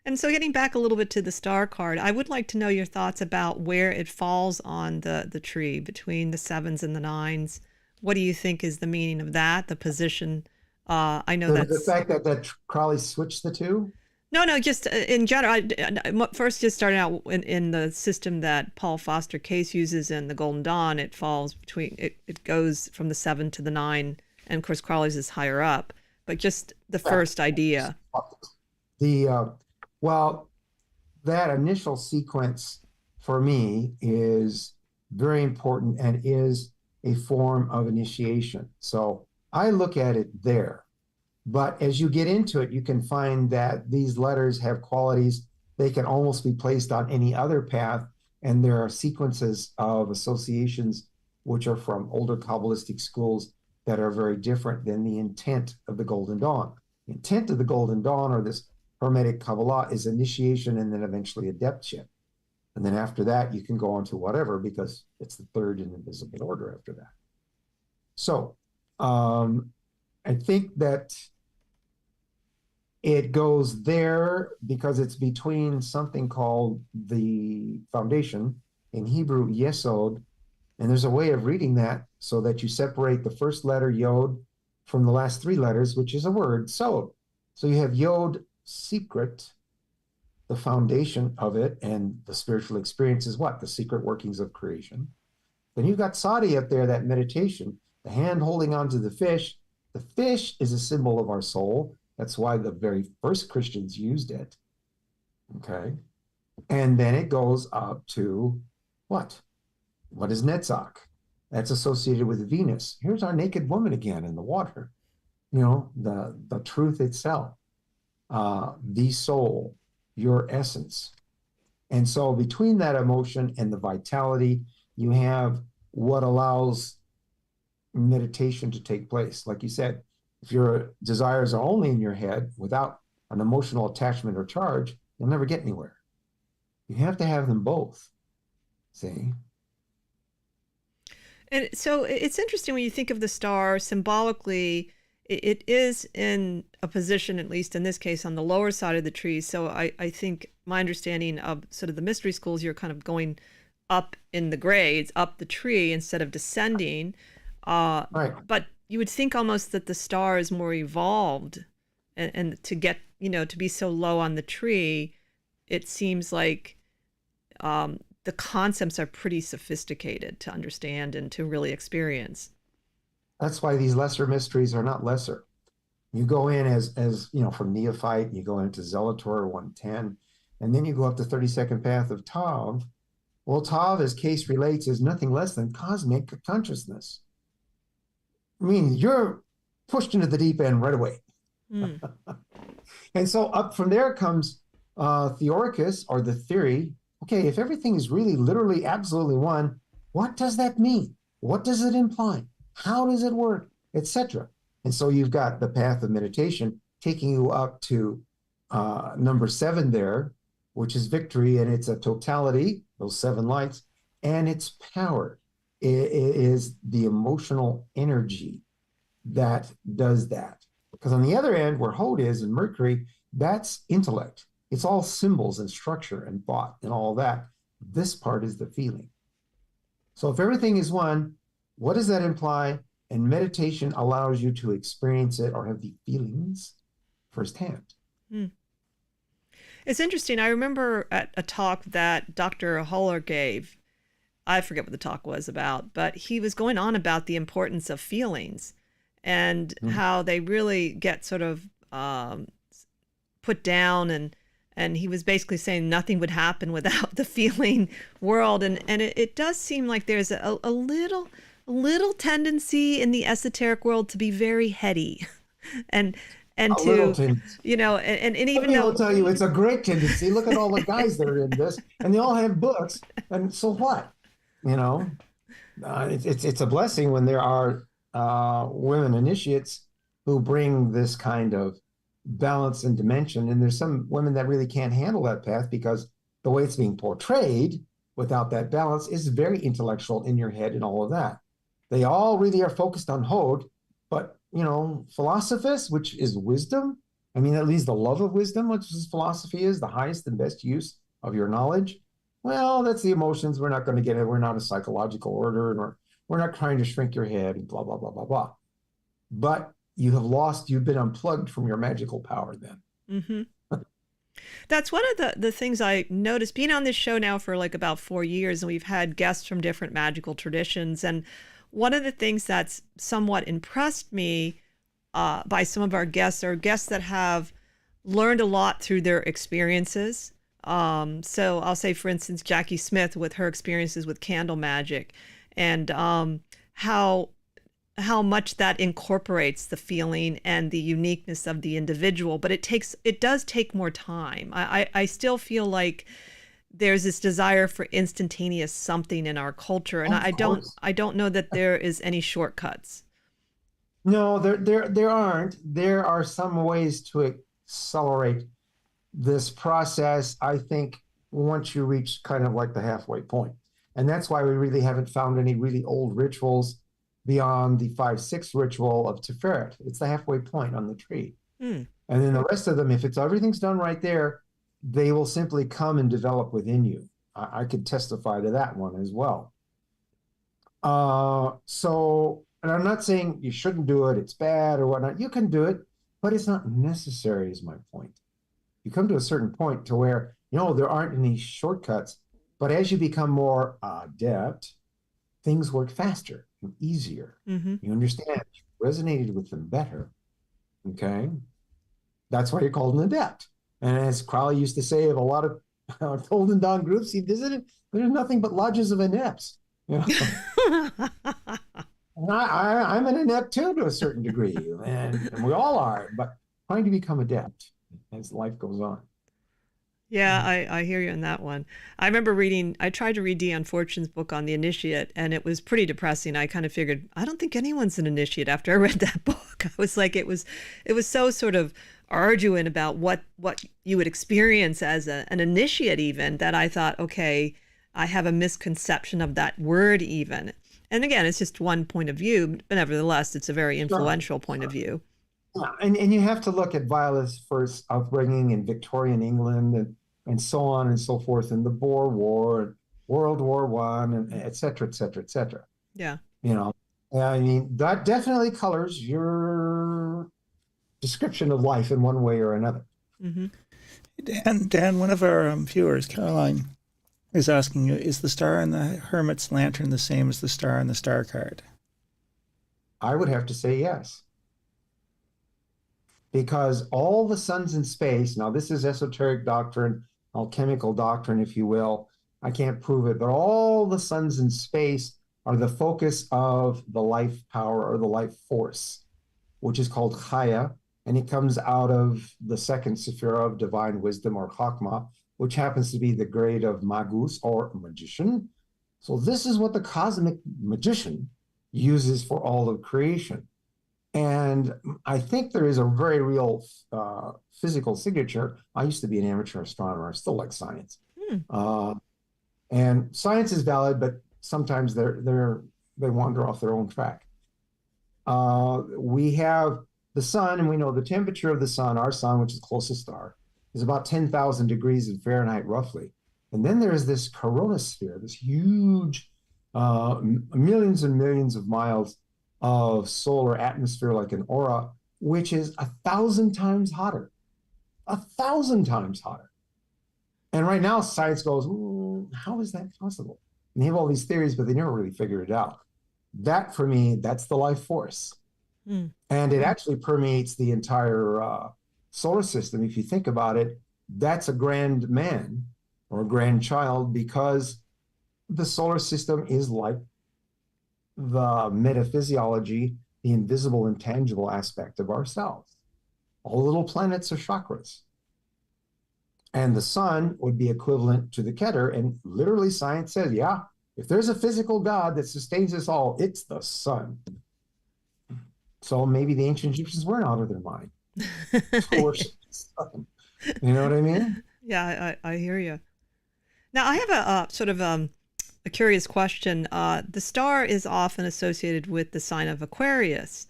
S3: And so getting back a little bit to the star card, I would like to know your thoughts about where it falls on the tree between the 7s and the 9s. What do you think is the meaning of that, the position? I know
S5: the fact that Crowley switched the two?
S3: No, just in general. I first just starting out in the system that Paul Foster Case uses in the Golden Dawn. It falls between, it goes from the 7 to the 9, and of course Crowley's is higher up. But just the first idea.
S5: Well, that initial sequence for me is very important and is a form of initiation. So I look at it there. But as you get into it, you can find that these letters have qualities. They can almost be placed on any other path. And there are sequences of associations which are from older Kabbalistic schools that are very different than the intent of the Golden Dawn. The intent of the Golden Dawn, or this Hermetic Kabbalah, is initiation and then eventually adeptship. And then after that, you can go on to whatever, because it's the third in invisible order after that. So I think that it goes there because it's between something called the foundation, in Hebrew, Yesod, and there's a way of reading that so that you separate the first letter, Yod, from the last 3 letters, which is a word, Sod. So you have Yod, secret, the foundation of it, and the spiritual experience is what? The secret workings of creation. Then you've got Sadi up there, that meditation, the hand holding onto the fish. The fish is a symbol of our soul. That's why the very first Christians used it. Okay. And then it goes up to what? What is Netzach? That's associated with Venus. Here's our naked woman again in the water. The truth itself, the soul, your essence. And so between that emotion and the vitality, you have what allows meditation to take place. Like you said, if your desires are only in your head without an emotional attachment or charge, you'll never get anywhere. You have to have them both. See?
S3: And so it's interesting when you think of the star symbolically, it is in a position, at least in this case, on the lower side of the tree. So I think my understanding of sort of the mystery schools, you're kind of going up in the grades, up the tree instead of descending.
S5: Right.
S3: But you would think almost that the star is more evolved, and to get, to be so low on the tree, it seems like the concepts are pretty sophisticated to understand and to really experience.
S5: That's why these lesser mysteries are not lesser. You go in as from neophyte, you go into Zelator 110, and then you go up the 32nd path of Tav. Well, Tav, as Case relates, is nothing less than cosmic consciousness. I mean, you're pushed into the deep end right away. And so up from there comes Theoricus, or the theory. Okay, if everything is really, literally, absolutely one, what does that mean? What does it imply? How does it work? Etc. And so you've got the path of meditation, taking you up to number 7 there, which is victory, and it's a totality, those 7 lights, and its power. It is the emotional energy that does that. Because on the other end, where Hod is in Mercury, that's intellect. It's all symbols and structure and thought and all that. This part is the feeling. So if everything is one, what does that imply? And meditation allows you to experience it or have the feelings firsthand.
S3: It's interesting. I remember at a talk that Dr. Holler gave, I forget what the talk was about, but he was going on about the importance of feelings and how they really get sort of put down, and he was basically saying nothing would happen without the feeling world, and it does seem like there's a little tendency in the esoteric world to be very heady and to, you know, and even though
S5: I'll tell you, it's a great tendency. Look at all the guys that are in this, and they all have books, and so what? You know, it's a blessing when there are women initiates who bring this kind of balance and dimension. And there's some women that really can't handle that path because the way it's being portrayed without that balance is very intellectual in your head and all of that. They all really are focused on Hod, but, you know, philosophus, which is wisdom, I mean, at least the love of wisdom, which is philosophy, is the highest and best use of your knowledge. Well, that's the emotions. We're not going to get it. We're not a psychological order, and we're not trying to shrink your head and blah, blah, blah, blah, blah. But you've been unplugged from your magical power then.
S3: Mm-hmm. That's one of the things I noticed being on this show now for like about 4 years, and we've had guests from different magical traditions. And one of the things that's somewhat impressed me by some of our guests are guests that have learned a lot through their experiences. So I'll say, for instance, Jackie Smith with her experiences with candle magic, and how much that incorporates the feeling and the uniqueness of the individual. But it does take more time. I still feel like there's this desire for instantaneous something in our culture, and I don't know that there is any shortcuts.
S5: No, there aren't. There are some ways to accelerate this process, I think, once you reach kind of like the halfway point. And that's why we really haven't found any really old rituals beyond the 5-6 ritual of Tiferet. It's the halfway point on the tree. And then the rest of them, if everything's done right there, they will simply come and develop within you. I could testify to that one as well. And I'm not saying you shouldn't do it, it's bad or whatnot. You can do it, but it's not necessary is my point. You come to a certain point to where, you know, there aren't any shortcuts, but as you become more adept, things work faster and easier. You understand, you resonated with them better. Okay? That's why you're called an adept. And as Crowley used to say of a lot of Golden Dawn groups he visited, there's nothing but lodges of inepts. You know? And I'm an inept too, to a certain degree, and we all are, but trying to become adept as life goes on.
S3: Yeah, I hear you on that one. I remember I tried to read Dion Fortune's book on the initiate, and it was pretty depressing. I kind of figured, I don't think anyone's an initiate after I read that book. I was like, it was so sort of arduous about what you would experience as an initiate even, that I thought, okay, I have a misconception of that word even. And again, it's just one point of view, but nevertheless, it's a very influential point of view.
S5: Yeah, and you have to look at Violet's first upbringing in Victorian England and so on and so forth, and the Boer War, World War I, and et cetera, et cetera, et cetera.
S3: Yeah.
S5: You know, I mean, that definitely colors your description of life in one way or another.
S4: Dan, one of our viewers, Caroline, is asking you, is the star in the Hermit's Lantern the same as the star in the star card?
S5: I would have to say yes. Because all the suns in space, now this is esoteric doctrine, alchemical doctrine, if you will. I can't prove it, but all the suns in space are the focus of the life power or the life force, which is called Chaya, and it comes out of the second sephira of divine wisdom, or Chakma, which happens to be the grade of Magus, or magician. So this is what the cosmic magician uses for all of creation. And I think there is a very real physical signature. I used to be an amateur astronomer. I still like science. Uh, and science is valid, but sometimes they wander off their own track. We have the sun, and we know the temperature of the sun, our sun, which is the closest star, is about 10,000 degrees in Fahrenheit, roughly. And then there's this coronasphere, this huge, millions and millions of miles of solar atmosphere, like an aura, which is 1,000 times hotter, 1,000 times hotter. And right now, science goes, how is that possible? And they have all these theories, but they never really figure it out. That, for me, that's the life force. And it actually permeates the entire solar system. If you think about it, that's a grand man or a grandchild, because the solar system is like the metaphysiology, the invisible, intangible aspect of ourselves. All little planets are chakras. And the sun would be equivalent to the Keter. And literally science says, yeah, if there's a physical God that sustains us all, it's the sun. So maybe the ancient Egyptians weren't out of their mind. You know what I mean?
S3: Yeah, I hear you. Now, I have a sort of a curious question. The star is often associated with the sign of Aquarius.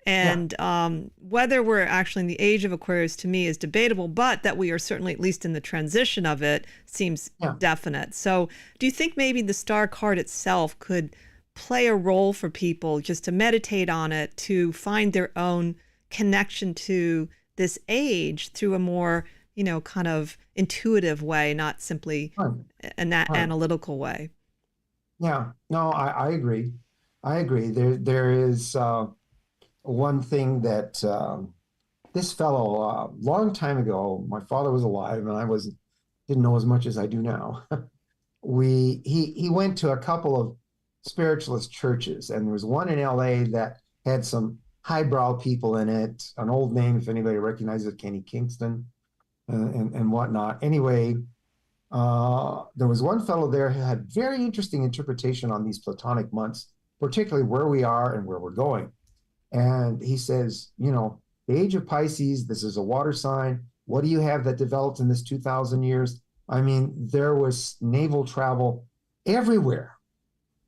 S3: And whether we're actually in the age of Aquarius, to me, is debatable, but that we are certainly, at least in the transition of it, seems definite. So do you think maybe the star card itself could play a role for people just to meditate on it, to find their own connection to this age through a more, kind of intuitive way, not simply an analytical way?
S5: Yeah, no, I agree. I agree. There is one thing that this fellow, a long time ago, my father was alive and I didn't know as much as I do now. He went to a couple of spiritualist churches, and there was one in LA that had some highbrow people in it, an old name, if anybody recognizes it, Kenny Kingston, and whatnot. Anyway, there was one fellow there who had very interesting interpretation on these Platonic months, particularly where we are and where we're going. And he says, the age of Pisces, this is a water sign. What do you have that developed in this 2,000 years? I mean, there was naval travel everywhere,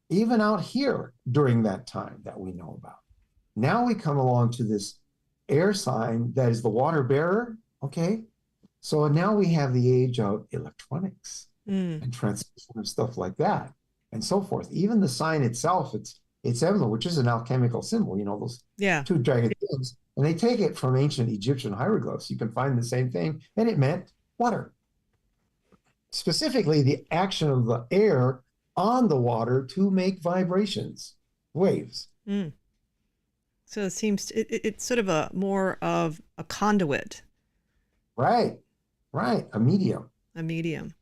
S5: even out here during that time that we know about. Now we come along to this air sign that is the water bearer, okay? So now we have the age of electronics and transmission of stuff like that and so forth. Even the sign itself, its emblem, which is an alchemical symbol, those two dragon things, and they take it from ancient Egyptian hieroglyphs. You can find the same thing, and it meant water. Specifically, the action of the air on the water to make vibrations, waves.
S3: So it seems it's sort of more of a conduit.
S5: Right, a medium.
S3: A medium.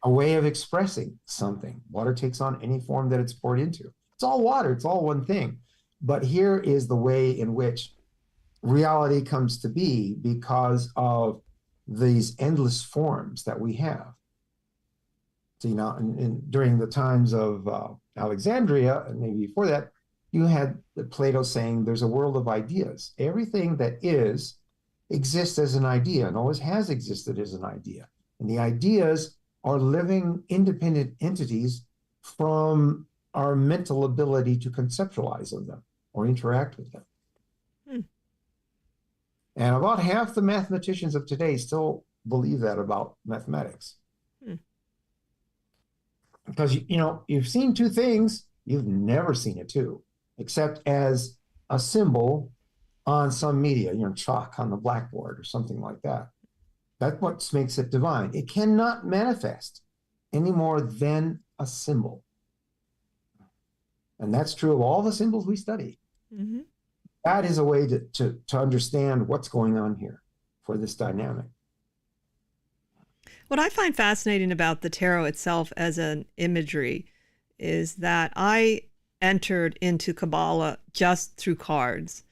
S5: A way of expressing something. Water takes on any form that it's poured into. It's all water, it's all one thing. But here is the way in which reality comes to be because of these endless forms that we have. So, during the times of Alexandria, and maybe before that, you had Plato saying there's a world of ideas. Everything that exists as an idea and always has existed as an idea. And the ideas are living independent entities from our mental ability to conceptualize of them or interact with them. And about half the mathematicians of today still believe that about mathematics. Because, you've seen two things, you've never seen a two, except as a symbol on some media, chalk on the blackboard or something like that. That's what makes it divine. It cannot manifest any more than a symbol. And that's true of all the symbols we study. That is a way to understand what's going on here for this dynamic.
S3: What I find fascinating about the tarot itself as an imagery is that I entered into Kabbalah just through cards.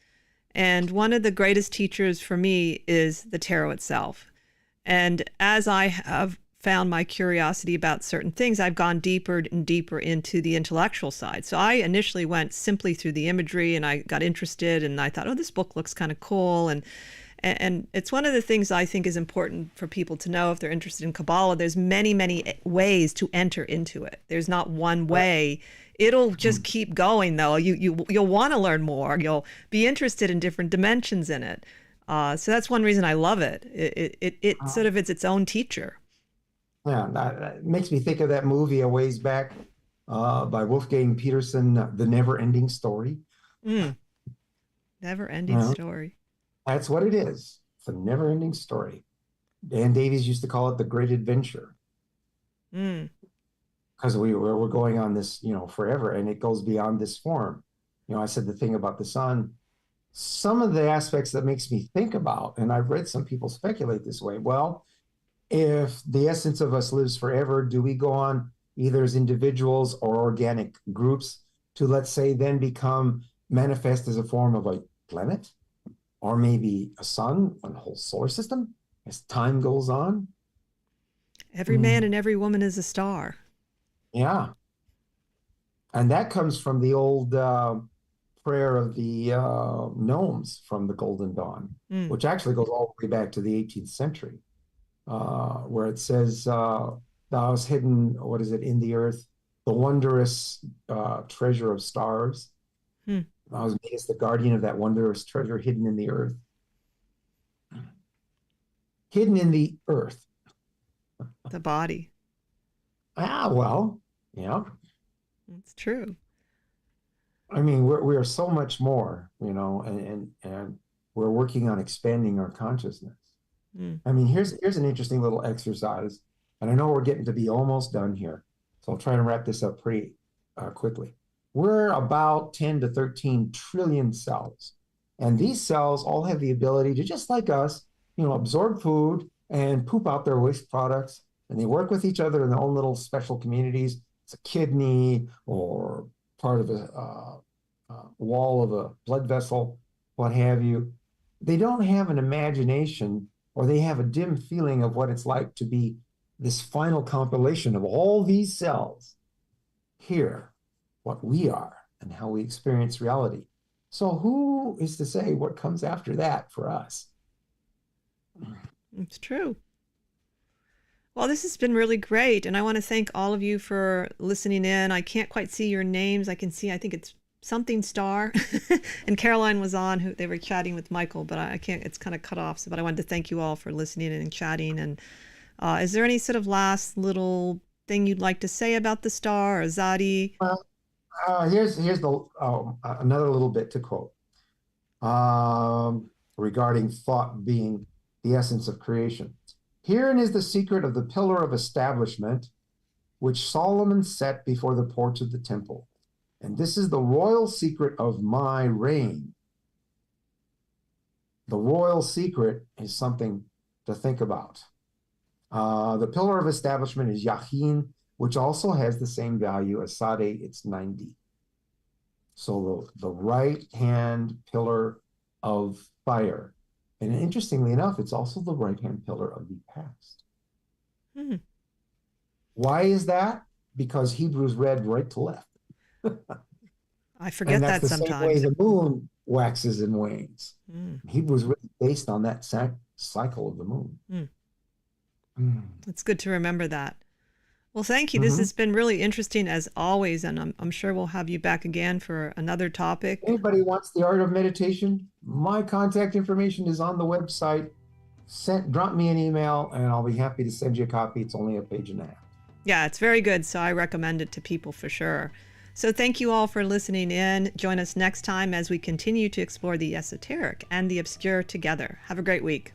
S3: And one of the greatest teachers for me is the tarot itself. And as I have found my curiosity about certain things, I've gone deeper and deeper into the intellectual side. So I initially went simply through the imagery, and I got interested, and I thought, oh, this book looks kind of cool. And it's one of the things I think is important for people to know if they're interested in Kabbalah. There's many, many ways to enter into it. There's not one way. It'll just keep going, though. You'll want to learn more. You'll be interested in different dimensions in it. So that's one reason I love it. It sort of, it's its own teacher.
S5: Yeah, that makes me think of that movie a ways back by Wolfgang Peterson, The Never-Ending Story.
S3: Never-ending story.
S5: That's what it is. It's a never-ending story. Dan Davies used to call it The Great Adventure. Because we're going on this, forever, and it goes beyond this form. I said the thing about the sun. Some of the aspects that makes me think about, and I've read some people speculate this way, well, if the essence of us lives forever, do we go on either as individuals or organic groups to, let's say, then become manifest as a form of a planet? Or maybe a sun, a whole solar system, as time goes on.
S3: Every man and every woman is a star.
S5: Yeah. And that comes from the old prayer of the gnomes from the Golden Dawn, which actually goes all the way back to the 18th century, where it says, thou hast hidden, in the earth, the wondrous treasure of stars. I was made as the guardian of that wondrous treasure hidden in the earth. Hidden in the earth.
S3: The body.
S5: Well, yeah.
S3: It's true.
S5: I mean, we are so much more, and we're working on expanding our consciousness. I mean, here's an interesting little exercise, and I know we're getting to be almost done here, so I'll try to wrap this up pretty quickly. We're about 10 to 13 trillion cells. And these cells all have the ability to, just like us, absorb food and poop out their waste products. And they work with each other in their own little special communities. It's a kidney or part of a wall of a blood vessel, what have you. They don't have an imagination, or they have a dim feeling of what it's like to be this final compilation of all these cells here. What we are and how we experience reality. So who is to say what comes after that for us?
S3: It's true. Well, this has been really great, and I want to thank all of you for listening in. I can't quite see your names. I think it's something Star, and Caroline was on. They were chatting with Michael, but I can't. It's kind of cut off. But I wanted to thank you all for listening and chatting. And is there any sort of last little thing you'd like to say about the Star or Zadi?
S5: Well, here's the another little bit to quote regarding thought being the essence of creation. Herein is the secret of the pillar of establishment which Solomon set before the porch of the temple, and this is the royal secret of my reign. The royal secret is something to think about. The pillar of establishment is Yachin, which also has the same value as Sade, it's 90. So the right-hand pillar of fire. And interestingly enough, it's also the right-hand pillar of the past. Why is that? Because Hebrews read right to left.
S3: I forget that sometimes.
S5: That's the same way the moon waxes and wanes. Hebrews really based on that cycle of the moon.
S3: It's good to remember that. Well, thank you. This has been really interesting as always, and I'm sure we'll have you back again for another topic.
S5: Anybody wants the art of meditation? My contact information is on the website. Drop me an email, and I'll be happy to send you a copy. It's only a page and a half.
S3: Yeah, it's very good, so I recommend it to people for sure. So thank you all for listening in. Join us next time as we continue to explore the esoteric and the obscure together. Have a great week.